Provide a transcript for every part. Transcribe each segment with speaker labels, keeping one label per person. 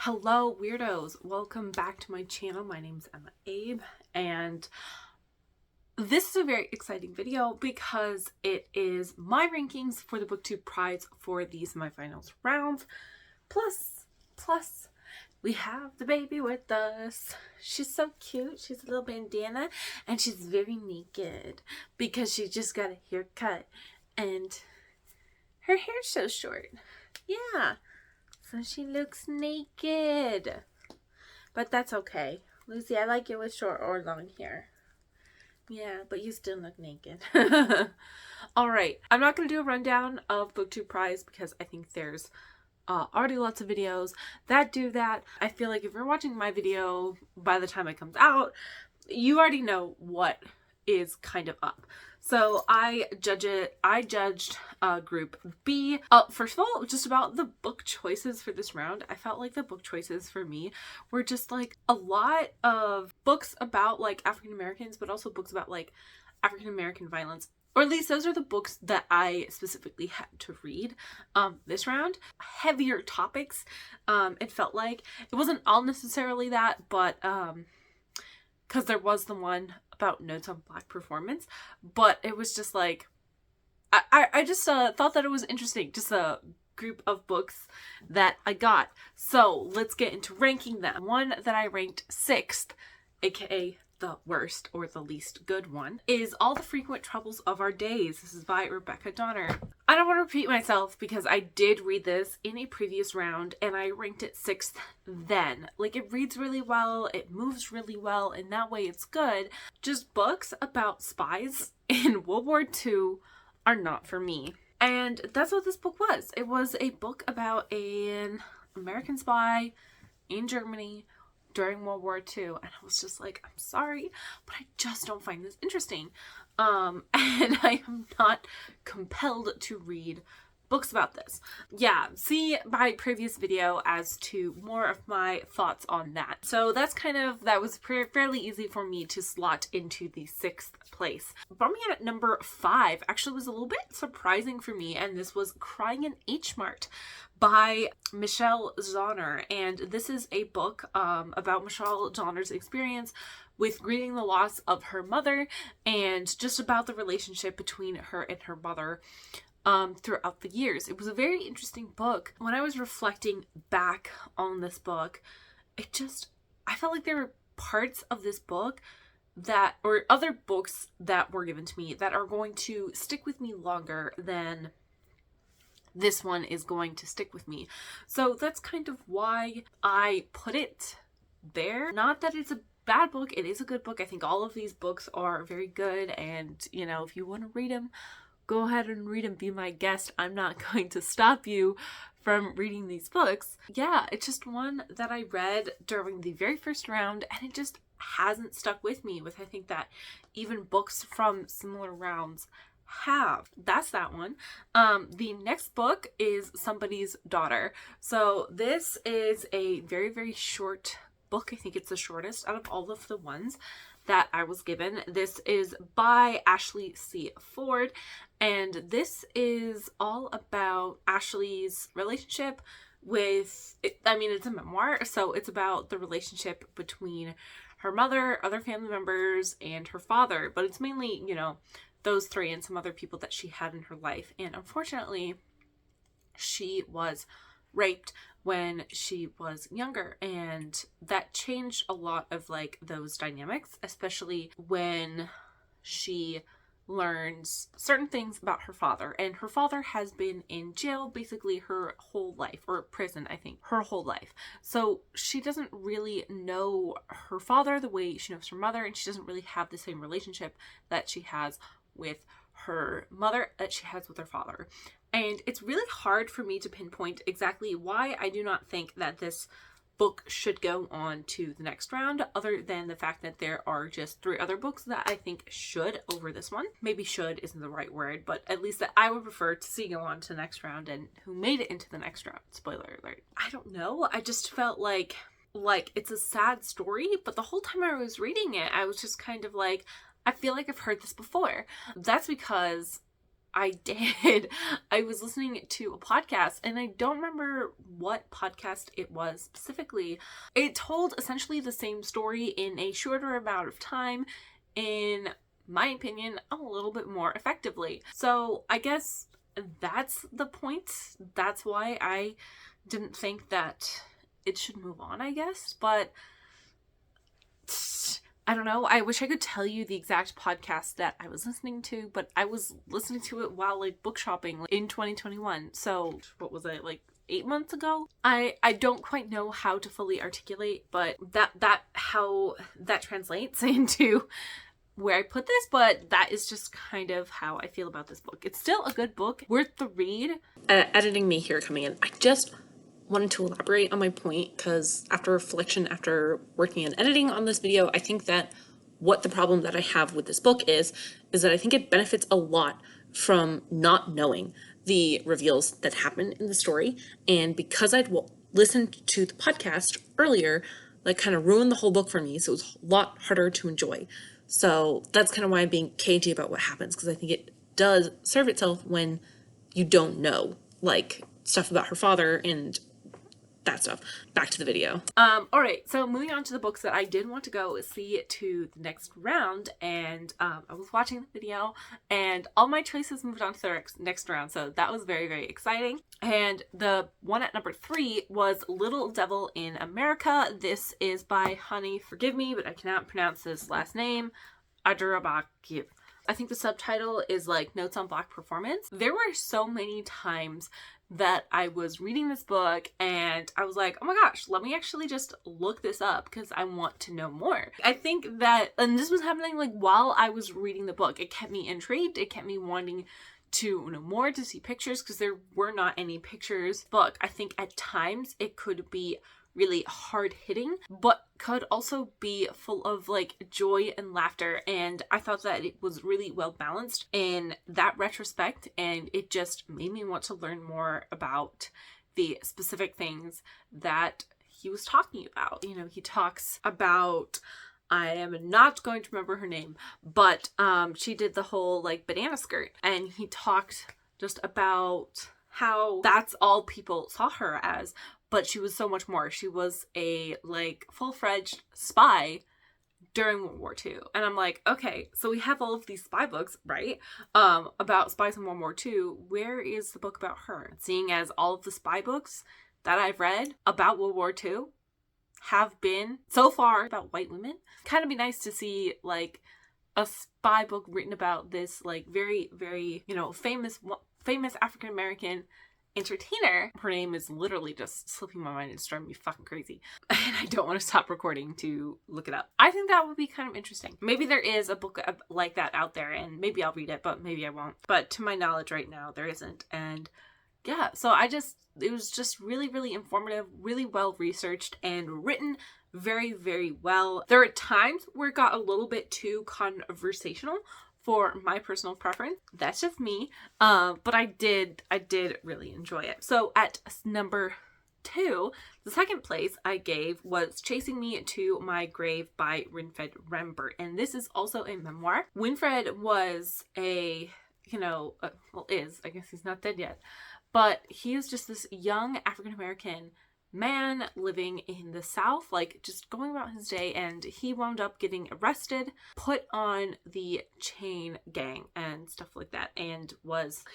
Speaker 1: Hello weirdos, welcome back to my channel. My name's EmmaAbe and this is a very exciting video because it is my rankings for the BookTube Prize for the semifinals rounds. Plus, we have the baby with us. She's so cute. She's a little bandana and she's very naked because she just got a haircut and her hair's so short. Yeah. So she looks naked. But that's okay. Lucy, I like it with short or long hair. Yeah, but you still look naked. Alright, I'm not going to do a rundown of BookTube Prize because I think there's already lots of videos that do that. I feel like if you're watching my video by the time it comes out, you already know what is kind of up. So I judged group B. First of all, just about the book choices for this round, I felt like the book choices for me were just like a lot of books about like African Americans, but also books about like African American violence. Or at least those are the books that I specifically had to read this round. Heavier topics, it felt like. It wasn't all necessarily that, but because there was the one about notes on Black performance, but it was just like, I just thought that it was interesting, just a group of books that I got. So let's get into ranking them. One that I ranked 6th, aka the worst or the least good one, is All the Frequent Troubles of Our Days. This is by Rebecca Donner. I don't want to repeat myself because I did read this in a previous round and I ranked it 6th then. Like, it reads really well, it moves really well, and that way it's good. Just books about spies in World War II are not for me. And that's what this book was. It was a book about an American spy in Germany during World War II, and I was just like, I'm sorry, but I just don't find this interesting. And I am not compelled to read books about this. Yeah, see my previous video as to more of my thoughts on that. So that was fairly easy for me to slot into the 6th place. Bumping in at number 5 actually was a little bit surprising for me, and this was Crying in H Mart by Michelle Zauner. And this is a book about Michelle Zauner's experience with grieving the loss of her mother and just about the relationship between her and her mother throughout the years. It was a very interesting book. When I was reflecting back on this book, I felt like there were parts of this book that, or other books that were given to me, that are going to stick with me longer than this one is going to stick with me. So that's kind of why I put it there. Not that it's a bad book, it is a good book. I think all of these books are very good, and you know, if you want to read them, go ahead and read them, be my guest. I'm not going to stop you from reading these books. Yeah, it's just one that I read during the very first round and it just hasn't stuck with me, with I think that even books from similar rounds have. That's that one. The next book is Somebody's Daughter. So this is a very, very short book. I think it's the shortest out of all of the ones that I was given. This is by Ashley C. Ford, and this is all about Ashley's relationship with, I mean, it's a memoir, so it's about the relationship between her mother, other family members, and her father, but it's mainly, you know, those three and some other people that she had in her life. And unfortunately, she was raped when she was younger, and that changed a lot of like those dynamics, especially when she learns certain things about her father. And her father has been in jail basically her whole life, or prison, I think, her whole life. So she doesn't really know her father the way she knows her mother, and she doesn't really have the same relationship that she has with her mother that she has with her father. And it's really hard for me to pinpoint exactly why I do not think that this book should go on to the next round, other than the fact that there are just 3 other books that I think should over this one. Maybe should isn't the right word, but at least that I would prefer to see go on to the next round, and who made it into the next round. Spoiler alert. I don't know. I just felt like it's a sad story, but the whole time I was reading it, I was just kind of like, I feel like I've heard this before. That's because I was listening to a podcast, and I don't remember what podcast it was specifically. It told essentially the same story in a shorter amount of time, in my opinion, a little bit more effectively. So I guess that's the point. That's why I didn't think that it should move on, I guess. But I don't know. I wish I could tell you the exact podcast that I was listening to, but I was listening to it while book shopping in 2021. So what was it, 8 months ago? I don't quite know how to fully articulate, but how that translates into where I put this, but that is just kind of how I feel about this book. It's still a good book, worth the read. Editing me here coming in. I just wanted to elaborate on my point, because after reflection, after working and editing on this video, I think that what the problem that I have with this book is that I think it benefits a lot from not knowing the reveals that happen in the story. And because I'd listened to the podcast earlier, kind of ruined the whole book for me, so it was a lot harder to enjoy. So that's kind of why I'm being cagey about what happens, because I think it does serve itself when you don't know, stuff about her father and that stuff. Back to the video. Alright, so moving on to the books that I did want to go see to the next round, and I was watching the video, and all my choices moved on to the next round, so that was very, very exciting. And the one at number 3 was Little Devil in America. This is by Honey, forgive me, but I cannot pronounce his last name, Adrabakiev. I think the subtitle is Notes on Black Performance. There were so many times that I was reading this book and I was like, oh my gosh, let me actually just look this up because I want to know more. I think that, and this was happening while I was reading the book, it kept me intrigued. It kept me wanting to know more, to see pictures, because there were not any pictures. Book, I think at times it could be really hard-hitting, but could also be full of joy and laughter, and I thought that it was really well balanced in that retrospect, and it just made me want to learn more about the specific things that he was talking about. He talks about, I am not going to remember her name, but she did the whole banana skirt, and he talked just about how that's all people saw her as, but she was so much more. She was a full-fledged spy during World War II. And I'm like, okay, so we have all of these spy books, right? About spies in World War II. Where is the book about her? Seeing as all of the spy books that I've read about World War II have been so far about white women. Kind of be nice to see a spy book written about this very, very, famous African-American entertainer. Her name is literally just slipping my mind. It's driving me fucking crazy. And I don't want to stop recording to look it up. I think that would be kind of interesting. Maybe there is a book like that out there, and maybe I'll read it, but maybe I won't. But to my knowledge right now, there isn't. And yeah, so it was just really, really informative, really well researched, and written very, very well. There are times where it got a little bit too conversational for my personal preference. That's just me. But I did really enjoy it. So at number 2, the second place I gave was Chasing Me to My Grave by Winfried Rembert. And this is also a memoir. Winfried was I guess he's not dead yet, but he is just this young African-American man living in the South, just going about his day, and he wound up getting arrested, put on the chain gang and stuff like that, and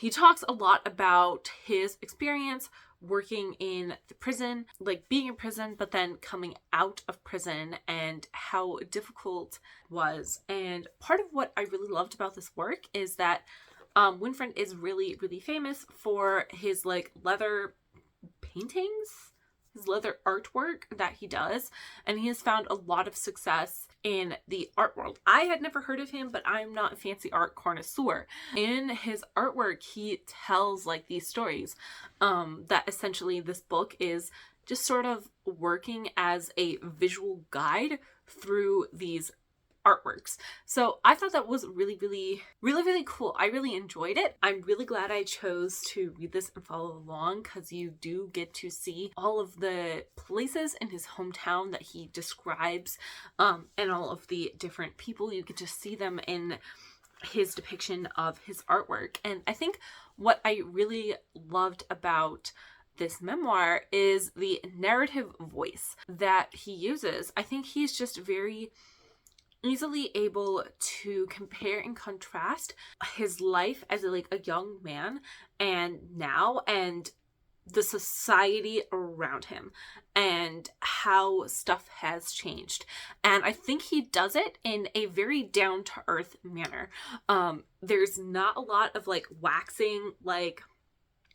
Speaker 1: he talks a lot about his experience working in the prison, being in prison, but then coming out of prison, and how difficult it was. And part of what I really loved about this work is that Winfried is really, really famous for his leather paintings, his leather artwork that he does, and he has found a lot of success in the art world. I had never heard of him, but I'm not a fancy art connoisseur. In his artwork, he tells these stories that essentially this book is just sort of working as a visual guide through these artworks. So I thought that was really, really, really, really cool. I really enjoyed it. I'm really glad I chose to read this and follow along, because you do get to see all of the places in his hometown that he describes, and all of the different people. You get to see them in his depiction of his artwork. And I think what I really loved about this memoir is the narrative voice that he uses. I think he's just very easily able to compare and contrast his life as a young man and now, and the society around him and how stuff has changed. And I think he does it in a very down-to-earth manner. There's not a lot of waxing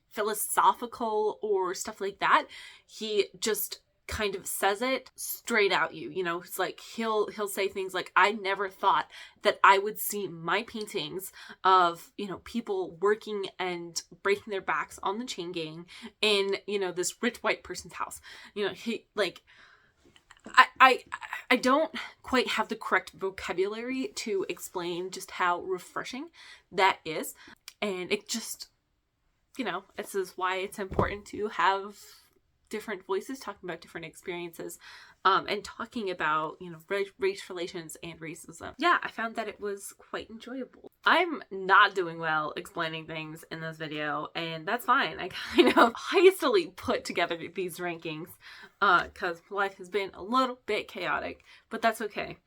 Speaker 1: philosophical or stuff like that. He just kind of says it straight at you. It's he'll say things like, I never thought that I would see my paintings of people working and breaking their backs on the chain gang in this rich white person's house. He I don't quite have the correct vocabulary to explain just how refreshing that is. And it just, this is why it's important to have different voices talking about different experiences, and talking about, race relations and racism. Yeah, I found that it was quite enjoyable. I'm not doing well explaining things in this video, and that's fine. I kind of hastily put together these rankings, because life has been a little bit chaotic, but that's okay.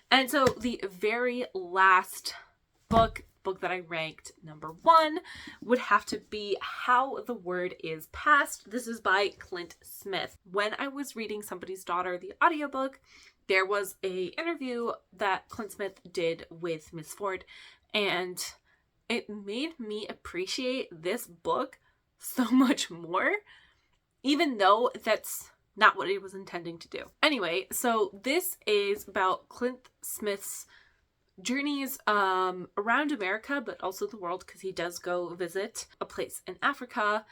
Speaker 1: And so the very last book that I ranked number 1 would have to be How the Word is Passed. This is by Clint Smith. When I was reading Somebody's Daughter, the audiobook, there was a interview that Clint Smith did with Miss Ford, and it made me appreciate this book so much more, even though that's not what it was intending to do. Anyway, so this is about Clint Smith's journeys around America, but also the world, because he does go visit a place in Africa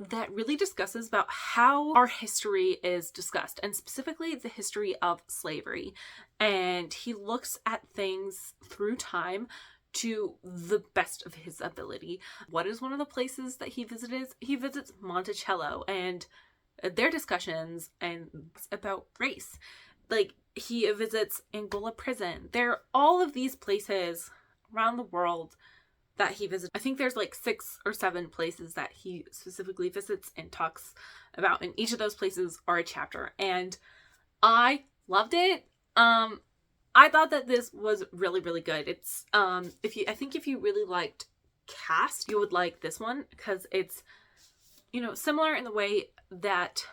Speaker 1: that really discusses about how our history is discussed, and specifically the history of slavery. And he looks at things through time to the best of his ability. What is one of the places that he visited? He visits Monticello, and their discussions and about race. He visits Angola prison. There are all of these places around the world that he visits. I think there's 6 or 7 places that he specifically visits and talks about, and each of those places are a chapter. And I loved it. I thought that this was really, really good. It's I think if you really liked Cast, you would like this one, because it's similar in the way that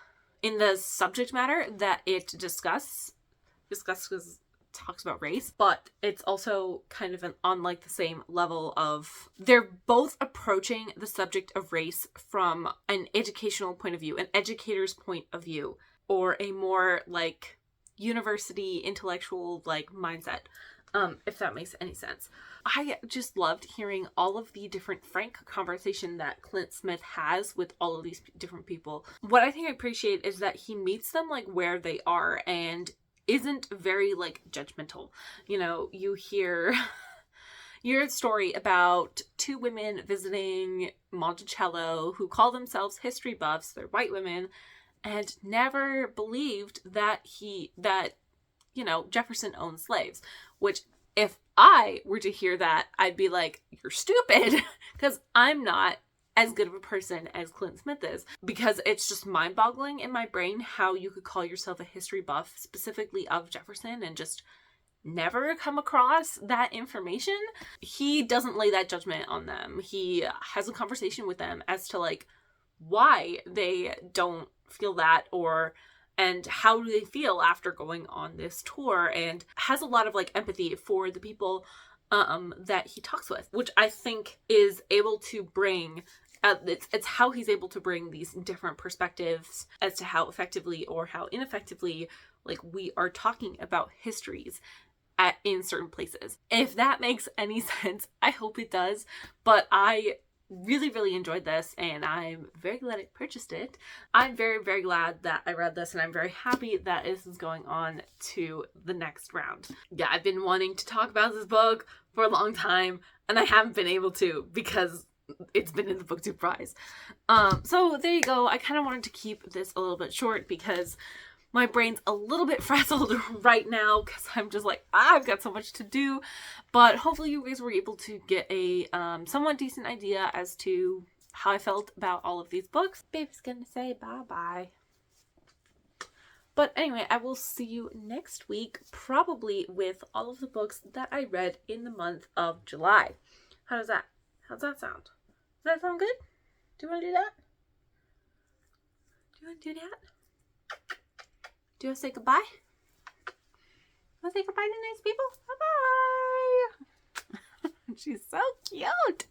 Speaker 1: in the subject matter that it discusses, talks about race, but it's also kind of on the same level of, they're both approaching the subject of race from an educational point of view, an educator's point of view, or a more university intellectual mindset, if that makes any sense. I just loved hearing all of the different frank conversation that Clint Smith has with all of these different people. What I think I appreciate is that he meets them where they are and isn't very judgmental. You hear a story about 2 women visiting Monticello who call themselves history buffs. They're white women, and never believed that Jefferson owned slaves, which if I were to hear that, I'd be like, you're stupid, because I'm not as good of a person as Clint Smith is, because it's just mind-boggling in my brain how you could call yourself a history buff specifically of Jefferson and just never come across that information. He doesn't lay that judgment on them. He has a conversation with them as to why they don't feel that, and how do they feel after going on this tour, and has a lot of empathy for the people that he talks with, which I think is able to bring it's how he's able to bring these different perspectives as to how effectively or how ineffectively we are talking about histories in certain places. If that makes any sense, I hope it does. But I really, really enjoyed this, and I'm very glad I purchased it. I'm very, very glad that I read this, and I'm very happy that this is going on to the next round. Yeah, I've been wanting to talk about this book for a long time, and I haven't been able to because it's been in the BookTube Prize. So there you go. I kind of wanted to keep this a little bit short because My brain's a little bit frazzled right now because I'm just like, I've got so much to do. But hopefully you guys were able to get a somewhat decent idea as to how I felt about all of these books. Baby's gonna say bye-bye. But anyway, I will see you next week, probably with all of the books that I read in the month of July. How's that sound? Does that sound good? Do you want to do that? Do you want to do that? Do you want to say goodbye? Want to say goodbye to nice people? Bye-bye! She's so cute!